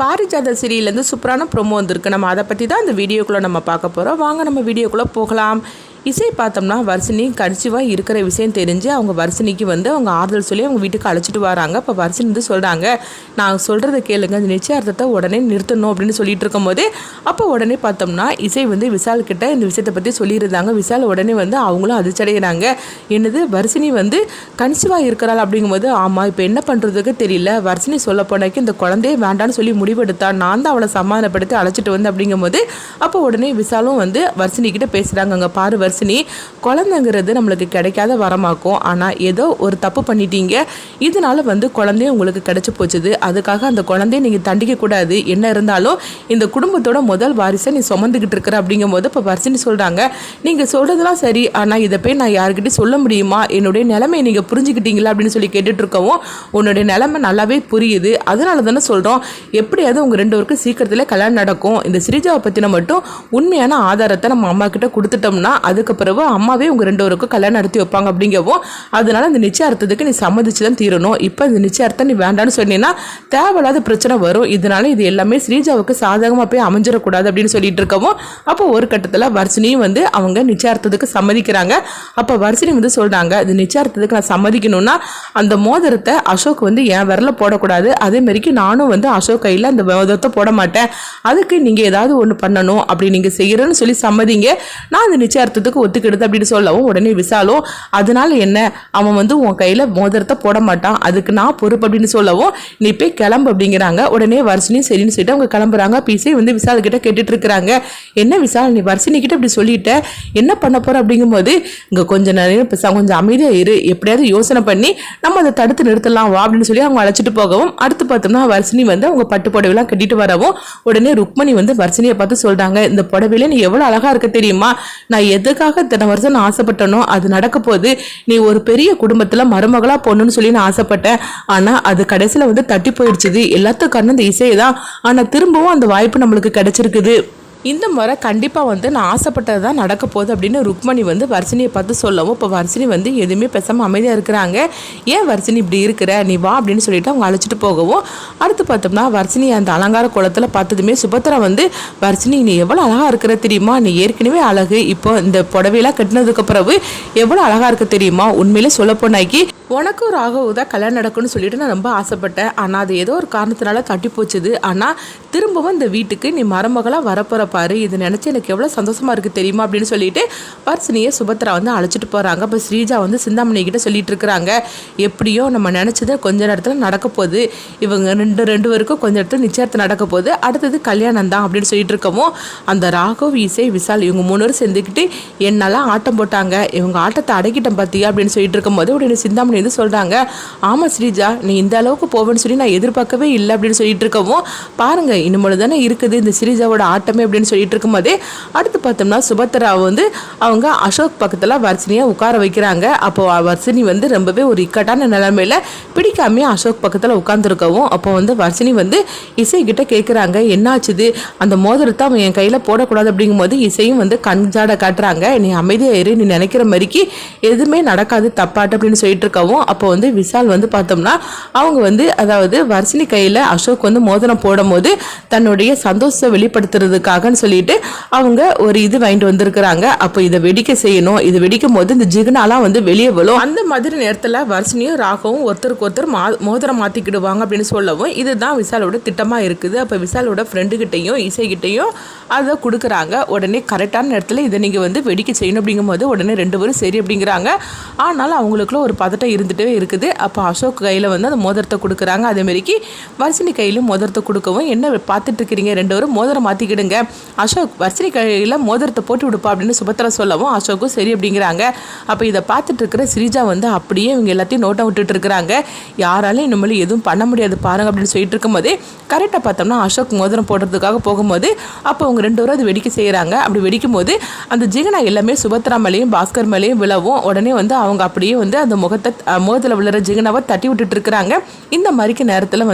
பாரிஜாத சீரியல்லேருந்து சூப்பரான ப்ரோமோ வந்திருக்கு. நம்ம அதை பற்றி தான் இந்த வீடியோக்குள்ளே நம்ம பார்க்க போகிறோம். வாங்க நம்ம வீடியோக்குள்ளே போகலாம். இசை பார்த்தோம்னா வர்ஷினி கன்சீவாக இருக்கிற விஷயம் தெரிஞ்சு அவங்க வர்ஷினிக்கு அவங்க ஆறுதல் சொல்லி அவங்க வீட்டுக்கு அழைச்சிட்டு வராங்க. இப்போ வர்ஷினி சொல்கிறாங்க, நான் சொல்கிறத கேளுங்க, இந்த நிச்சயார்த்தத்தை உடனே நிறுத்தணும் அப்படின்னு சொல்லிட்டு இருக்கும்போது அப்போ உடனே பார்த்தோம்னா இசை விஷால் கிட்ட இந்த விஷயத்தை பற்றி சொல்லியிருந்தாங்க. விஷால் உடனே அவங்களும் அதிர்ச்சடைகிறாங்க. என்னது வர்ஷினி கன்சீவாக இருக்கிறாள் அப்படிங்கும்போது, ஆமாம் இப்போ என்ன பண்ணுறதுக்கு தெரியல, வர்ஷினி சொல்ல போனாக்கி இந்த குழந்தையே வேண்டான்னு சொல்லி முடிவெடுத்தான், நான் தான் அவளை சமாதானப்படுத்தி அழைச்சிட்டு அப்படிங்கும்போது அப்போ உடனே விஷாலும் வர்ஷினி கிட்ட பேசுகிறாங்க. அங்கே பாரு வர்ஷினி, குழந்தைங்கிறது நம்மளுக்கு கிடைக்காத வரமாக்கும், ஆனால் ஏதோ ஒரு தப்பு பண்ணிட்டீங்க, இதனால குழந்தைய உங்களுக்கு கிடைச்சி போச்சுது, அதுக்காக அந்த குழந்தைய நீங்கள் தண்டிக்க கூடாது, என்ன இருந்தாலும் இந்த குடும்பத்தோட முதல் வாரிசை நீ சுமந்துக்கிட்டு இருக்கிற அப்படிங்கும்போது இப்போ வர்ஷினி சொல்கிறாங்க, நீங்கள் சொல்கிறதுலாம் சரி, ஆனால் இதை போய் நான் யாருக்கிட்டையும் சொல்ல முடியுமா, என்னுடைய நிலைமையை நீங்கள் புரிஞ்சுக்கிட்டீங்களா அப்படின்னு சொல்லி கேட்டுட்டு இருக்கவும், உன்னுடைய நிலைமை நல்லாவே புரியுது, அதனால தானே சொல்கிறோம், எப்படியாவது உங்கள் ரெண்டு பேருக்கும் சீக்கிரத்தில் கல்யாணம் நடக்கும், இந்த ஸ்ரீஜாவை பற்றின மட்டும் உண்மையான ஆதாரத்தை நம்ம அம்மா கிட்ட கொடுத்துட்டோம்னா அதுக்கு பிறகு அம்மாவே உங்கள் ரெண்டு பேருக்கும் கல்யாணம் நடத்தி வைப்பாங்க அப்படிங்கவும், அதனால இந்த நிச்சயார்த்தத்துக்கு நீ சம்மதிச்சு தான் தீரணும், இப்போ இந்த நிச்சயார்த்தம் நீ வேண்டான்னு சொன்னீங்கன்னா தேவையில்லாத பிரச்சனை வரும், இதனால இது எல்லாமே ஸ்ரீஜாவுக்கு சாதகமாக போய் அமைஞ்சிடக்கூடாது அப்படின்னு சொல்லிட்டு இருக்கவும் அப்போ ஒரு கட்டத்தில் வர்ஷினியும் அவங்க நிச்சயார்த்தத்துக்கு சம்மதிக்கிறாங்க. அப்போ வர்ஷினி சொல்கிறாங்க, இது நிச்சயார்த்தத்துக்கு நான் சம்மதிக்கணும்னா அந்த மோதிரத்தை அசோக் என் விரல போடக்கூடாது, அதே மாதிரிக்கு நானும் அசோக் கையில் அந்த மோதிரத்தை போட மாட்டேன், அதுக்கு நீங்கள் ஏதாவது ஒன்று பண்ணணும், அப்படி நீங்கள் செய்கிறேன்னு சொல்லி சம்மதிங்க, நான் அந்த நிச்சயார்த்தத்துக்கு ஒத்துக்கிடுது அப்படின்னு சொல்லவும் உடனே விசாலும், அதனால என்ன, அவன் உன் கையில் மோதிரத்தை போட மாட்டான், அதுக்கு நான் பொறுப்பு அப்படின்னு சொல்லவும் நீ போய் கிளம்பு அப்படிங்கிறாங்க. உடனே வர்ஷினியும் சரின்னு சொல்லிட்டு அவங்க கிளம்புறாங்க. பீசை விசால் கிட்ட கேட்டுட்டு இருக்கிறாங்க, என்ன விசால் நீ வர்ஷினி கிட்ட இப்படி சொல்லிட்ட, என்ன பண்ண போற அப்படிங்கும்போது, இங்கே கொஞ்சம் நேரம் கொஞ்சம் அமைதியாக இரு, எப்படியாவது யோசனை பண்ணி நம்ம அதை தடுத்து நிறுத்தலாம் வா அப்படின்னு சொல்லி அவங்க அழைச்சிட்டு போகவும், அடுத்து பார்த்தோம்னா வர்ஷினி அவங்க பட்டு புடவைலாம் கட்டிட்டு வரவும் உடனே ருக்மணி வர்ஷினியை பார்த்து சொல்றாங்க, இந்த புடவையில நீ எவ்வளவு அழகா இருக்க தெரியுமா, நான் எதுக்காக இத்தனை வருஷம் நான் ஆசைப்பட்டனோ அது நடக்க போது, நீ ஒரு பெரிய குடும்பத்துல மருமகளா பொண்ணுன்னு சொல்லி நான் ஆசைப்பட்டேன், ஆனா அது கடைசியில தட்டி போயிடுச்சுது, எல்லாத்துக்கும் காரணம் இந்த இசையை தான், ஆனா திரும்பவும் அந்த வாய்ப்பு நம்மளுக்கு கிடைச்சிருக்குது, இந்த முறை கண்டிப்பாக நான் ஆசைப்பட்டது தான் நடக்க போகுது அப்படின்னு ருக்மணி வர்ஷினியை பார்த்து சொல்லவும் இப்போ வர்ஷினி எதுவுமே பேசாமல் அமைதியாக இருக்கிறாங்க. ஏன் வர்ஷினி இப்படி இருக்கிற, நீ வா அப்படின்னு சொல்லிட்டு அவங்க அழைச்சிட்டு போகவும், அடுத்து பார்த்தோம்னா வர்ஷினி அந்த அலங்கார குளத்தில் பார்த்ததுமே சுபத்ரா வர்ஷினி நீ எவ்வளோ அழகாக இருக்கிற தெரியுமா, நீ ஏற்கனவே அழகு, இப்போ இந்த புடவையெல்லாம் கட்டினதுக்கு பிறகு எவ்வளோ அழகாக இருக்க தெரியுமா, உண்மையிலே சொல்ல போனாக்கி உனக்கு ஒரு தான் கல்யாணம் நடக்கும்னு சொல்லிட்டு நான் ரொம்ப ஆசைப்பட்டேன், ஆனால் அது ஏதோ ஒரு காரணத்தினால தட்டி போச்சுது, ஆனால் திரும்பவும் இந்த வீட்டுக்கு நீ மருமகளாக வரப்போகிற பாரு, இது நினச்சி எனக்கு எவ்வளோ சந்தோஷமாக இருக்குது தெரியுமா அப்படின்னு சொல்லிட்டு வர்ஷினியை சுபத்ரா அழைச்சிட்டு போகிறாங்க. அப்போ ஸ்ரீஜா சிந்தாமணி கிட்ட சொல்லிட்டு இருக்கிறாங்க, எப்படியோ நம்ம நினச்சது கொஞ்ச நேரத்தில் நடக்க போகுது, இவங்க ரெண்டு பேருக்கும் கொஞ்ச நேரத்தில் நிச்சயத்தில் நடக்க போகுது, அடுத்தது கல்யாணம் தான் அப்படின்னு சொல்லிட்டு இருக்கவும், அந்த ராகவ் இசை விசால் இவங்க 3 பேரும் சேர்ந்துக்கிட்டு என்னெல்லாம் ஆட்டம் போட்டாங்க, இவங்க ஆட்டத்தை அடக்கிட்டேன் பார்த்தியா அப்படின்னு சொல்லிட்டு இருக்கும்போது உடனே சிந்தாமணி சொல்றாங்க, ஆமா ஸ்ரீஜா நீ இந்த அளவுக்கு போவேன்னு சொல்லி நான் எதிர்பார்க்கவே இல்லை அப்படின்னு சொல்லிட்டு இருக்கவும், பாருங்க இனிமேல் தானே இருக்குது இந்த ஸ்ரீஜாவோட ஆட்டமே அப்படின்னு சொல்லிட்டு இருக்கும்போதே அடுத்து பார்த்தோம்னா சுபத்ரா அவங்க அசோக் பக்கத்தில் வர்ஷினியை உட்கார வைக்கிறாங்க. அப்போ வர்ஷினி ரொம்பவே ஒரு இக்கட்டான நிலைமையில பிடிக்காமே அசோக் பக்கத்தில் உட்காந்துருக்கவும், அப்போ வர்ஷினி இசை கிட்ட கேட்குறாங்க, என்னாச்சுது, அந்த மோதிரத்தை அவன் என் கையில் போடக்கூடாது அப்படிங்கும்போது இசையும் கஞ்சாட காட்டுறாங்க, நீ அமைதியாக இரு, நீ நினைக்கிற மாதிரிக்கு எதுவுமே நடக்காது தப்பாட்டு அப்படின்னு சொல்லிட்டு இருக்கவும், அப்போ விசால் பார்த்தோம்னா அவங்க அதாவது வர்ஷினி கையில் அசோக் மோதிரம் போடும் போது தன்னுடைய சந்தோஷத்தை வெளிப்படுத்துறதுக்காகன்னு சொல்லிட்டு அவங்க ஒரு இது வாங்கிட்டு வந்திருக்கிறாங்க. அப்போ இதை வெடிக்க செய்யணும், இது வெடிக்கும் போது இந்த ஜிகனாலாம் வெளியே விழும், அந்த மாதிரி நேரத்தில் வர்ஷினியும் ராகவும் ஒருத்தருக்கு ஒருத்தர் மோதிரம் மாற்றிக்கிடுவாங்க அப்படின்னு சொல்லவும், இதுதான் விசாலோட திட்டமாக இருக்குது. அப்போ விசாலோட ஃப்ரெண்டுகிட்டையும் இசைக்கிட்டையும் அதை கொடுக்குறாங்க. உடனே கரெக்டான நேரத்தில் இதை நீங்கள் வெடிக்க செய்யணும் அப்படிங்கும்போது உடனே 2 பேரும் சரி அப்படிங்கிறாங்க. ஆனாலும் அவங்களுக்குள்ள ஒரு பதட்டம் இருந்துகிட்டே இருக்குது. அப்போ அசோக் கையில் அந்த மோதிரத்தை கொடுக்குறாங்க. அதேமாரிக்கு வர்ஷினி கையிலும் மோதிரத்தை கொடுக்கவும், என்ன பார்த்துட்டு இருக்கிறீங்க, 2 பேரும் மோதிரம் மாற்றிக்கிடுங்க, அசோக் வர்ஷினி கையில் மோதிரத்தை போட்டு விடுப்பா அப்படின்னு சுபத்ரா சொல்லவும் அசோக்கும் சரி அப்படிங்கிறாங்க. அப்போ இதை பார்த்துட்டு இருக்கிற ஸ்ரீஜா அப்படியே இவங்க எல்லாத்தையும் நோட்டம் விட்டுட்டு இருக்கிறாங்க, யாராலையும் இனிமேல் எதுவும் பண்ண முடியாது பாருங்க அப்படின்னு சொல்லிட்டு இருக்கும்போது கரெக்டாக பார்த்தோம்னா அசோக் மோதிரம் போடுறதுக்காக போகும்போது அப்போ அவங்க 2 பேரும் அது வெடிக்க செய்கிறாங்க. அப்படி வெடிக்கும் போது அந்த ஜிகனா எல்லாமே சுபத்ரா மேலேயும் பாஸ்கர் மேலேயும் விழவும், உடனே அவங்க அப்படியே அந்த முகத்தை மோதில் விழுற ஜிகனாவை தட்டி விட்டுட்டு இருக்கிறாங்க. இந்த மாதிரிக்கு நேரத்தில்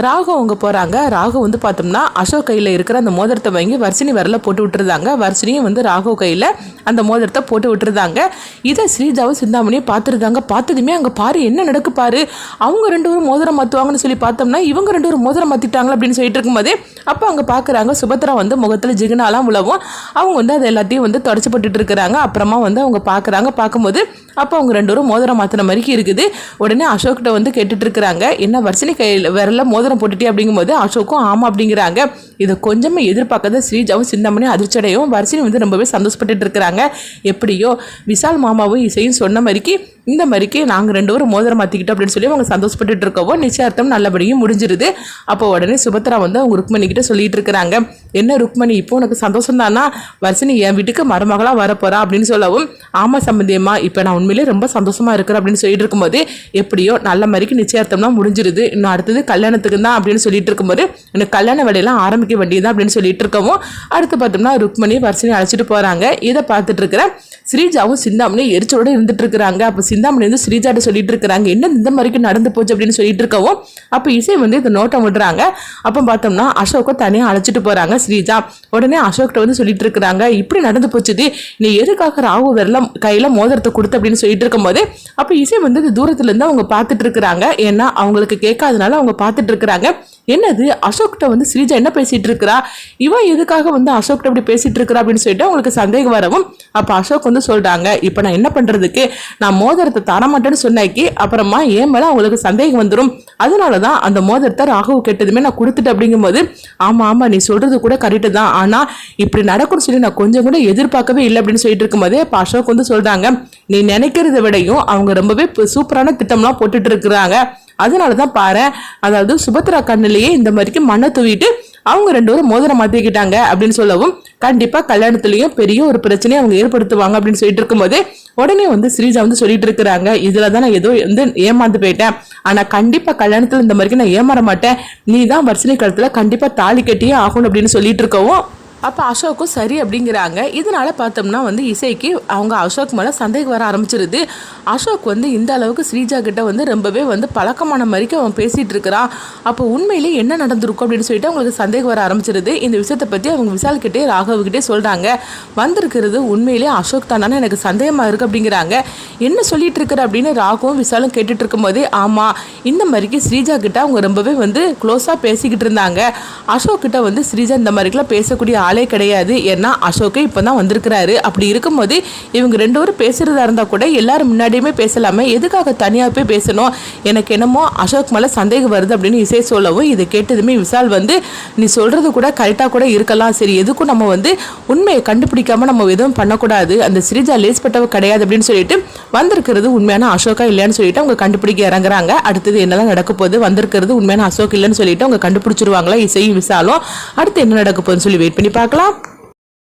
ராகு அவங்க போகிறாங்க. ராகு பார்த்தோம்னா அசோக் கையில் இருக்கிற அந்த மோதிரத்தை வாங்கி வாங்கி வர்ஷினி வரல போட்டு விட்டுருந்தாங்க. வர்ஷினியும் வந்து ராகவ் கையில் அந்த மோதிரத்தை போட்டு விட்டுருந்தாங்க. இதை ஸ்ரீஜாவும் சிந்தாமணியும் பார்த்துருந்தாங்க. பார்த்ததுமே அங்கே பாரு என்ன நடக்கு பாரு, அவங்க 2 பேரும் மோதிரம் மாற்றுவாங்கன்னு சொல்லி பார்த்தோம்னா இவங்க 2 பேரும் மோதிரம் மாற்றிட்டாங்களா அப்படின்னு சொல்லிட்டு இருக்கும்போதே அப்போ அங்கே பார்க்குறாங்க சுபத்ரா வந்து முகத்தில் ஜிகுனாலாம் உழவும் அவங்க வந்து அதை எல்லாத்தையும் வந்து தொடச்சி போட்டுட்டு இருக்கிறாங்க. அப்புறமா வந்து அவங்க பார்க்கும்போது அப்போ அவங்க 2 பேரும் மோதிரம் மாற்றின மாதிரி இருக்குது. உடனே அசோக்கிட்ட வந்து கேட்டுட்டு இருக்கிறாங்க, என்ன வர்ஷினி கையில் விரல மோதிரம் போட்டுட்டே அப்படிங்கும்போது அசோக்கும் ஆமாம் அப்படிங்கிறாங்க. இதை கொஞ்சமே எதிர்பார்க்காத ஸ்ரீஜாவும் சிந்தாமணியும் அதிர்ச்சியடையும் வர்ஷினி வந்து ரொம்பவே சந்தோஷப்பட்டு இருக்கிறாங்க. எப்படியோ விஷால் மாமாவும் இசையும் சொன்ன மாதிரிக்கு இந்த மாதிரிக்கு நாங்கள் 2 பேரும் மோதிரம் மாற்றிக்கிட்டோம் அப்படின்னு சொல்லி அவங்க சந்தோஷப்பட்டு இருக்கவும் நிச்சயார்த்தம் நல்லபடியும் முடிஞ்சிருது. அப்போ உடனே சுபத்ரா வந்து அவங்க ருக்மணி கிட்ட சொல்லிட்டு இருக்கிறாங்க, என்ன ருக்மணி இப்போ உனக்கு சந்தோஷம் தானா, வர்ஷினி என் வீட்டுக்கு மருமகளாக வரப்போறா அப்படின்னு சொல்லவும் ஆமாம் சம்பந்தியம்மா இப்போ நான் உண்மையிலே ரொம்ப சந்தோஷமா இருக்கிறேன் அப்படின்னு சொல்லிட்டு இருக்கும்போது எப்படியோ நல்ல மாதிரிக்கு நிச்சயார்த்தம்லாம் முடிஞ்சிருது. இன்னும் அடுத்தது கல்யாணத்துக்கு தான் அப்படின்னு சொல்லிட்டு இருக்கும்போது எனக்கு கல்யாண வேலையெல்லாம் ஆரம்பிக்க வேண்டியதான் அப்படின்னு சொல்லிட்டு இருக்கவும் அடுத்து பார்த்தோம்னா ருக்மணி வர்ஷினி அழைச்சிட்டு போறாங்க. இதை பார்த்துட்டு இருக்கிற ஸ்ரீஜாவும் சிந்தாமணி எரிச்சலோட இருந்துட்டு இருக்கிறாங்க. அப்போ சிந்தாமணி வந்து ஸ்ரீஜாட்ட சொல்லிட்டு இருக்கிறாங்க, என்ன இந்த மாதிரிக்கு நடந்து போச்சு அப்படின்னு சொல்லிட்டு இருக்கவும் அப்போ இசை வந்து இந்த நோட்டம் விடுறாங்க. அப்போ பார்த்தோம்னா அசோக்கை தனியாக அழைச்சிட்டு போறாங்க ஸ்ரீஜா. உடனே அசோக்கிட்ட வந்து சொல்லிட்டு இருக்கிறாங்க, இப்படி நடந்து போச்சுது, நீ எதுக்காக ராகு விரல கையில மோதிரத்தை கொடுத்து அப்படின்னு சொல்லிட்டு இருக்கும்போது அப்போ இசை வந்து தூரத்துல இருந்து அவங்க பார்த்துட்டு இருக்கிறாங்க. ஏன்னா அவங்களுக்கு கேட்காதனால அவங்க பார்த்துட்டு இருக்கிறாங்க. என்னது அசோக்கிட்ட வந்து ஸ்ரீஜா என்ன பேசிட்டு இருக்கிறா, இவன் எதுக்காக வந்து அசோக்கிட்ட இப்படி பேசிட்டு இருக்கிறா அப்படின்னு சொல்லிட்டு அவங்களுக்கு சந்தேகம் வரவும் அப்போ அசோக் வந்து சொல்றாங்க, இப்போ நான் என்ன பண்றதுக்கு, நான் மோதிரத்தை தரமாட்டேன்னு சொன்னாக்கி அப்புறமா ஏன் மேல அவங்களுக்கு சந்தேகம் வந்துடும், அதனாலதான் அந்த மோதிரத்தை ராகு கேட்டதுமே நான் கொடுத்துட்டு அப்படிங்கும்போது ஆமா ஆமா நீ சொல்றது கூட கரெக்டு தான், ஆனா இப்படி நடக்கும்னு சொல்லி நான் கொஞ்சம் கூட எதிர்பார்க்கவே இல்லை அப்படின்னு சொல்லிட்டு இருக்கும்போது இப்போ அசோக் வந்து சொல்றாங்க, நீ நினைக்கிறத விடையும் அவங்க ரொம்பவே சூப்பரான திட்டம்லாம் போட்டுட்டு இருக்கிறாங்க. அதனாலதான் பாரு, அதாவது சுபத்ரா கண்ணிலேயே இந்த மாதிரிக்கு மண்ணை தூவிட்டு அவங்க 2 பேரும் மோதிரம் மாத்திக்கிட்டாங்க அப்படின்னு சொல்லவும் கண்டிப்பா கல்யாணத்துலயும் பெரிய ஒரு பிரச்சனையை அவங்க ஏற்படுத்துவாங்க அப்படின்னு சொல்லிட்டு இருக்கும்போது உடனே வந்து ஸ்ரீஜா வந்து சொல்லிட்டு இருக்கிறாங்க, இதுலதான் நான் ஏதோ வந்து ஏமாந்து போயிட்டேன், ஆனா கண்டிப்பா கல்யாணத்துல இந்த மாதிரி நான் ஏமாற மாட்டேன், நீ தான் வர்ஷினி கழுத்துல கண்டிப்பா தாலி கட்டியே ஆகணும் அப்படின்னு சொல்லிட்டு இருக்கவும் அப்போ அசோக்கும் சரி அப்படிங்கிறாங்க. இதனால பார்த்தோம்னா வந்து இசைக்கு அவங்க அசோக் மேலே சந்தேகம் வர ஆரம்பிச்சிருது. அசோக் வந்து இந்த அளவுக்கு ஸ்ரீஜா கிட்ட வந்து ரொம்பவே வந்து பழக்கமான மாதிரிக்கு அவன் பேசிகிட்டு இருக்கிறான். அப்போ உண்மையிலேயே என்ன நடந்திருக்கும் அப்படின்னு சொல்லிட்டு அவங்களுக்கு சந்தேகம் வர ஆரம்பிச்சிருது. இந்த விஷயத்தை பற்றி அவங்க விஷால்கிட்டே ராகவ்கிட்டே சொல்கிறாங்க, வந்திருக்கிறது உண்மையிலேயே அசோக் தானே எனக்கு சந்தேகமாக இருக்குது அப்படிங்கிறாங்க. என்ன சொல்லிட்டு இருக்கிற அப்படின்னு ராகவும் விஷாலும் கேட்டுட்டு இருக்கும்போது ஆமாம் இந்த மாதிரிக்கு ஸ்ரீஜா கிட்ட அவங்க ரொம்பவே வந்து க்ளோஸாக பேசிக்கிட்டு இருந்தாங்க. அசோக் கிட்ட வந்து ஸ்ரீஜா இந்த மாதிரிக்கெல்லாம் பேசக்கூடிய ஆளே கிடையாது, ஏன்னா அசோக்கு இப்பதான் வந்திருக்கிறாரு. அப்படி இருக்கும்போது இவங்க 2 பேரும் பேசுறதா இருந்தா கூட எல்லாரும் முன்னாடியுமே பேசலாமே, எதுக்காக தனியா போய் பேசணும், எனக்கு என்னமோ அசோக் மேல சந்தேகம் வருது அப்படின்னு இசை சொல்லவும் இதை கேட்டதுமே விஷால் வந்து நீ சொல்றது கூட கரெக்டா கூட இருக்கலாம், சரி எதுக்கும் நம்ம வந்து உண்மையை கண்டுபிடிக்காம நம்ம எதுவும் பண்ணக்கூடாது, அந்த ஸ்ரீஜா லேஸ்பட்டவ கிடையாது அப்படின்னு சொல்லிட்டு வந்திருக்கிறது உண்மையான அசோக்கா இல்லையான்னு சொல்லிட்டு அவங்க கண்டுபிடிக்க இறங்குறாங்க. அடுத்தது என்னதான் நடக்க போகுது, வந்திருக்கிறது உண்மையான அசோக் இல்லைன்னு சொல்லிட்டு அவங்க கண்டுபிடிச்சிருவாங்களா இசையும் விஷாலும், அடுத்து என்ன நடக்க போகுதுன்னு சொல்லி வெயிட் பண்ணி பார்க்கலாம்.